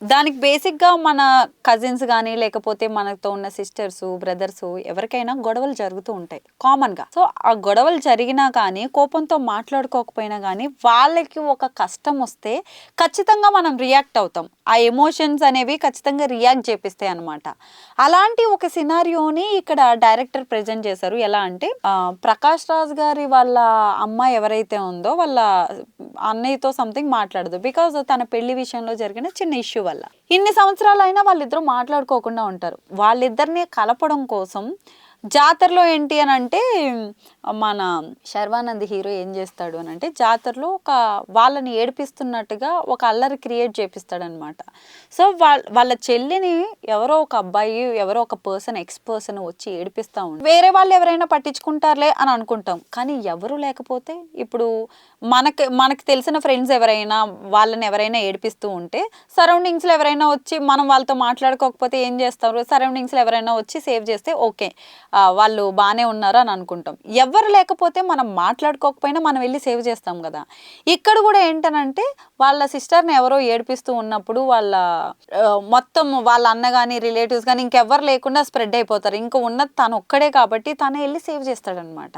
దానికి బేసిక్‌గా మన కజిన్స్ గాని, లేకపోతే మనతో ఉన్న సిస్టర్సు, బ్రదర్సు ఎవరికైనా గొడవలు జరుగుతూ ఉంటాయి కామన్‌గా. సో, ఆ గొడవలు జరిగినా కానీ, కోపంతో మాట్లాడుకోకపోయినా గానీ, వాళ్ళకి ఒక కష్టమొస్తే ఖచ్చితంగా మనం రియాక్ట్ అవుతాం. ఆ ఎమోషన్స్ అనేవి ఖచ్చితంగా రియాక్ట్ చేపిస్తాయన్నమాట. అలాంటి ఒక సినారియోని ఇక్కడ డైరెక్టర్ ప్రెజెంట్ చేశారు. ఎలా అంటే 'ప్రకాష్ రాజ్' గారి వాళ్ళ అమ్మాయి ఎవరైతే ఉందో వాళ్ళ అన్నయ్యతో సంథింగ్ మాట్లాడదు. బికాజ్ తన పెళ్లి విషయంలో జరిగిన చిన్న ఇష్యూ వల్ల. ఇన్ని సంవత్సరాలైనా వాళ్ళిద్దరూ మాట్లాడుకోకుండా ఉంటారు. వాళ్ళిద్దరిని కలపడం కోసం జాతరలో ఏంటి అనంటే మన 'శర్వానంద్' హీరో ఏం చేస్తాడు అనంటే జాతరలో వాళ్ళని ఏడిపిస్తున్నట్టుగా ఒక అల్లరి క్రియేట్ చేపిస్తాడనమాట. సో, వాళ్ళ చెల్లిని ఎవరో ఒక అబ్బాయి, ఎవరో ఒక ఎక్స్ పర్సన్ వచ్చి ఏడిపిస్తా ఉంటారు. వేరే వాళ్ళు ఎవరైనా పట్టించుకుంటారులే అని అనుకుంటాం. కానీ ఎవరు లేకపోతే ఇప్పుడు మనకి తెలిసిన ఫ్రెండ్స్ ఎవరైనా వాళ్ళని ఎవరైనా ఏడిపిస్తూ ఉంటే సరౌండింగ్స్‌లో ఎవరైనా వచ్చి మనం వాళ్ళతో మాట్లాడుకోకపోతే ఏం చేస్తారు? సరౌండింగ్స్‌లో ఎవరైనా వచ్చి సేవ్ చేస్తే ఓకే. వాళ్ళు బానే ఉన్నారు అని అనుకుంటాం. ఎవ్వరు లేకపోతే మనం మాట్లాడుకోకపోయినా మనం వెళ్లి సేవ్ చేస్తాం గదా! ఇక్కడ గూడా ఏంటనంటే వాళ్ళ సిస్టర్‌ని ఎవరో ఏడిపిస్తూ ఉన్నప్పుడు మొత్తం వాళ్ళ అన్న గాని, రిలేటివ్స్ గాని ఇంకెవ్వరు లేకుండా స్ప్రెడ్ అయిపోతారు. ఇంక ఉన్నది తనొక్కడే కాబట్టి తనే ఎళ్లి సేవ్ చేస్తాడనమాట.